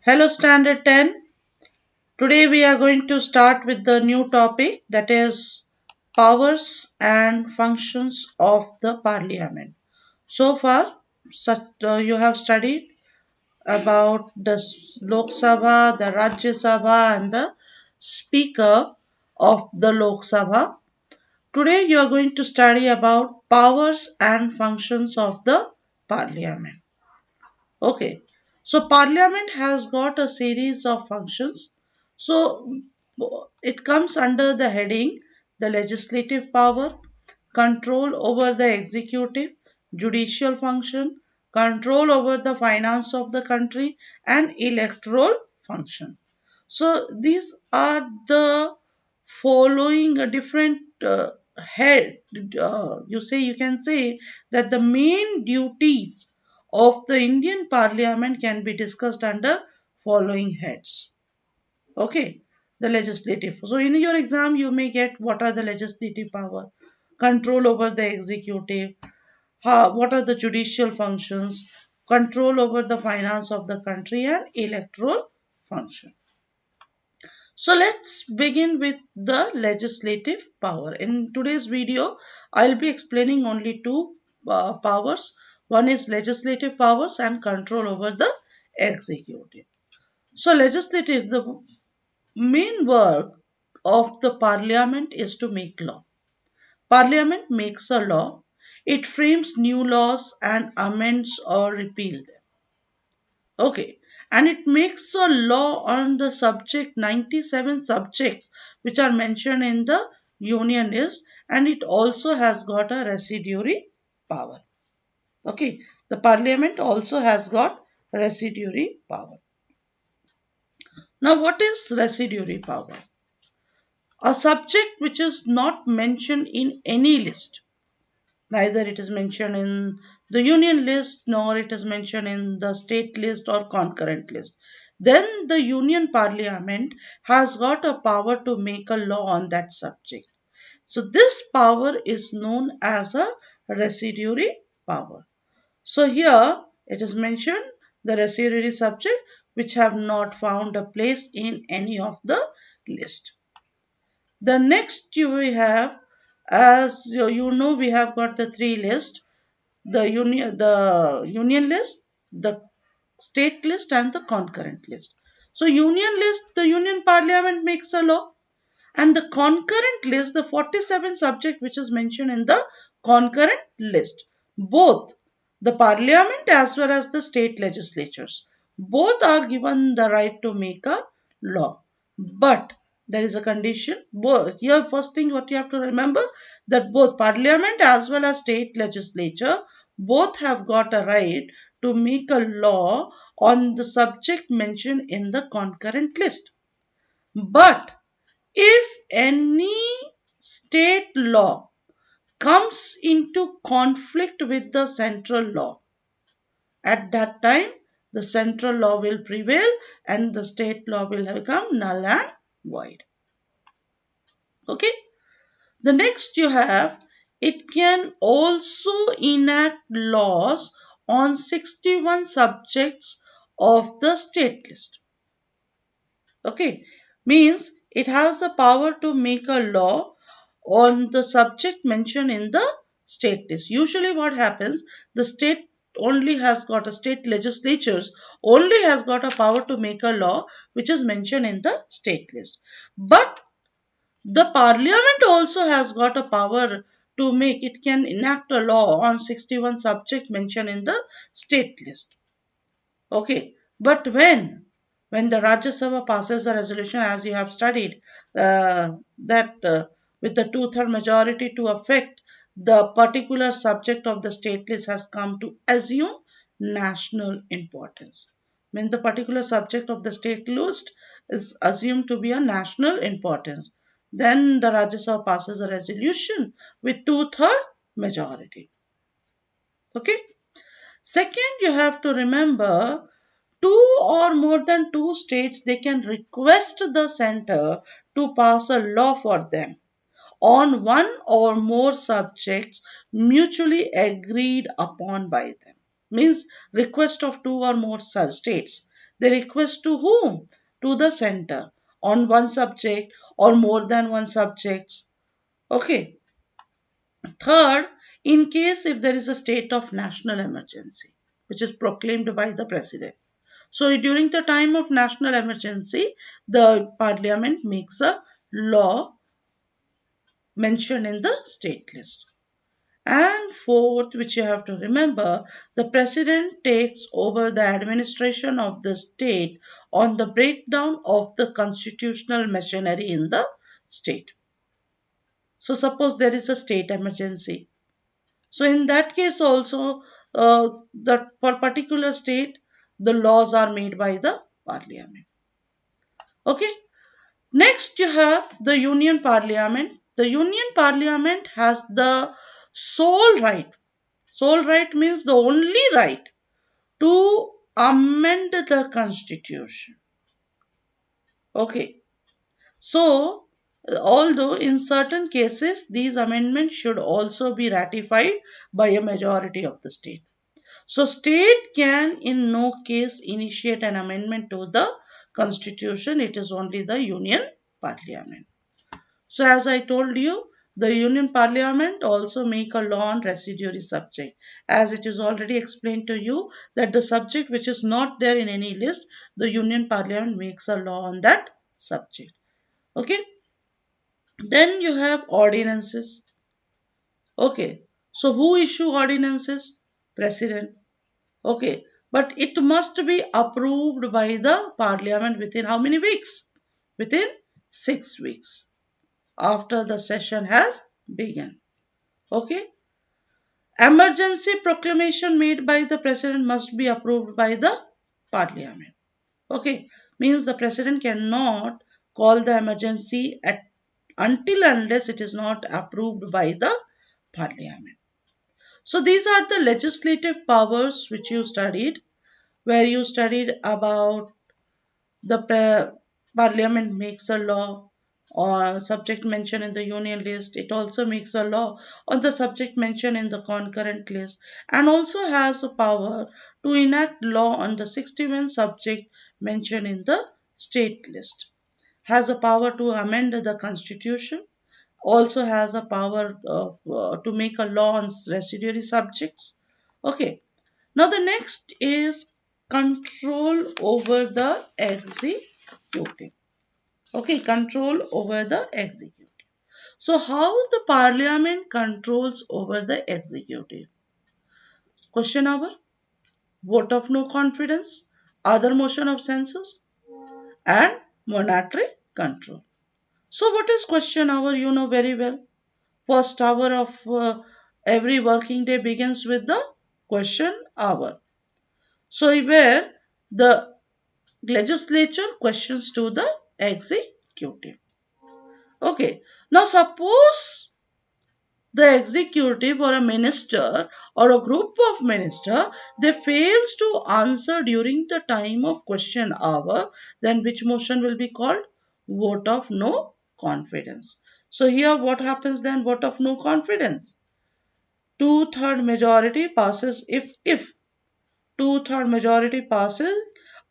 Hello Standard 10. Today we are going to start with the new topic, that is powers and functions of the parliament. So far you have studied about the Lok Sabha, the Rajya Sabha and the speaker of the Lok Sabha. Today you are going to study about powers and functions of the parliament. Okay, so Parliament has got a series of functions. So it comes under the heading the legislative power, control over the executive, judicial function, control over the finance of the country, and electoral function. So these are the following a different head. You can say that the main duties of the Indian Parliament can be discussed under following heads. Okay, the legislative. So in your exam, you may get what are the legislative power, control over the executive, what are the judicial functions, control over the finance of the country, and electoral function. So let's begin with the legislative power. In today's video, I'll be explaining only two powers. One is legislative powers and control over the executive. So legislative, the main work of the parliament is to make law. Parliament makes a law. It frames new laws and amends or repeal them. Okay. And it makes a law on the subject 97 subjects which are mentioned in the union list, and it also has got a residuary power. Okay. The parliament also has got residuary power. Now what is residuary power? A subject which is not mentioned in any list. Neither it is mentioned in the union list nor it is mentioned in the state list or concurrent list. Then the union parliament has got a power to make a law on that subject. So this power is known as a residuary power. So here it is mentioned the residuary subject which have not found a place in any of the list. The next you will have, as you know, we have got the three lists: the union list, the state list, and the concurrent list. So union list, the union parliament makes a law, and the concurrent list, the 47 subject which is mentioned in the concurrent list, both the parliament as well as the state legislatures, both are given the right to make a law. But there is a condition. Both here, first thing what you have to remember, that both parliament as well as state legislature both have got a right to make a law on the subject mentioned in the concurrent list. But if any state law comes into conflict with the central law, at that time the central law will prevail and the state law will become null and void. Okay. The next you have, it can also enact laws on 61 subjects of the state list. Okay, means it has the power to make a law on the subject mentioned in the state list. Usually what happens, the state only has got a state legislatures only has got a power to make a law which is mentioned in the state list. But the parliament also has got a power to make, it can enact a law on 61 subject mentioned in the state list. Okay, but when the Rajya Sabha passes a resolution, as you have studied, that with the two-third majority to affect the particular subject of the state list has come to assume national importance. When the particular subject of the state list is assumed to be a national importance, then the Rajya Sabha passes a resolution with two-third majority. Okay. Second, you have to remember, two or more than two states, they can request the center to pass a law for them on one or more subjects mutually agreed upon by them. Means request of two or more states. They request to whom? To the center on one subject or more than one subjects. Okay. Third, in case if there is a state of national emergency, which is proclaimed by the president. So during the time of national emergency, the parliament makes a law mentioned in the state list. And fourth, which you have to remember, the president takes over the administration of the state on the breakdown of the constitutional machinery in the state. So suppose there is a state emergency. So in that case also, the for particular state, the laws are made by the parliament. Okay. Next, you have the Union Parliament. The Union Parliament has the sole right. Sole right means the only right to amend the constitution. Okay. So, although in certain cases these amendments should also be ratified by a majority of the state. So, state can in no case initiate an amendment to the constitution. It is only the Union Parliament. So as I told you, the Union Parliament also make a law on residuary subject. As it is already explained to you that the subject which is not there in any list, the Union Parliament makes a law on that subject. Okay. Then you have ordinances. Okay. So who issue ordinances? President. Okay. But it must be approved by the Parliament within how many weeks? Within 6 weeks after the session has begun. Okay. Emergency proclamation made by the president must be approved by the parliament. Okay. Means the president cannot call the emergency until unless it is not approved by the parliament. So these are the legislative powers which you studied, where you studied about the parliament makes a law or subject mentioned in the union list. It also makes a law on the subject mentioned in the concurrent list and also has a power to enact law on the 61 subject mentioned in the state list. Has a power to amend the constitution. Also has a power to make a law on residuary subjects. Okay. Now the next is control over the executive. Okay, control over the executive. So how the parliament controls over the executive? Question number, vote of no confidence, other motion of censure and monetary control. So what is question hour? You know very well. First hour of every working day begins with the question hour. So where the legislature questions to the executive. Okay. Now suppose the executive or a minister or a group of minister they fails to answer during the time of question hour, then which motion will be called? Vote of no confidence. So here what happens then? Vote of no confidence. Two-third majority passes if two-third majority passes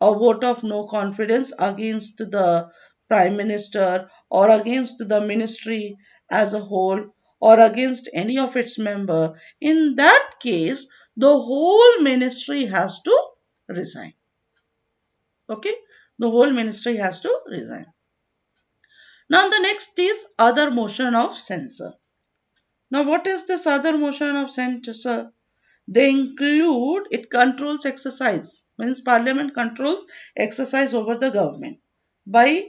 a vote of no confidence against the prime minister or against the ministry as a whole or against any of its member. In that case, the whole ministry has to resign. Okay, the whole ministry has to resign. Now the next is other motion of censure. Now what is this other motion of censure? They include, it controls exercise, means parliament controls exercise over the government by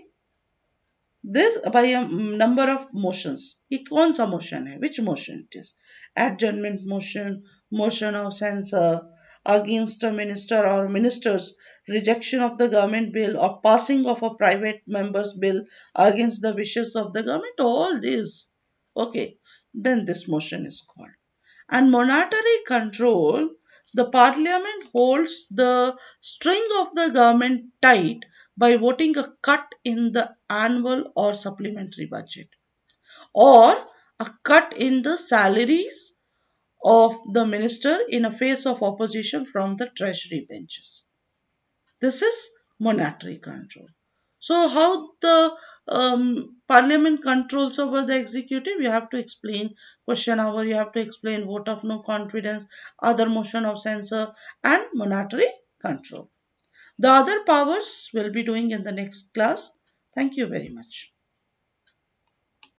by a number of motions. ये कौन सा motion है? Which motion it is? Adjournment motion, motion of censure, against a minister or ministers, rejection of the government bill or passing of a private member's bill against the wishes of the government, all this. Okay, then this motion is called. And monetary control, the parliament holds the string of the government tight by voting a cut in the annual or supplementary budget or a cut in the salaries of the minister in a face of opposition from the treasury benches. This is monetary control. So, how the parliament controls over the executive, you have to explain question hour, you have to explain vote of no confidence, other motion of censure, and monetary control. The other powers we'll be doing in the next class. Thank you very much.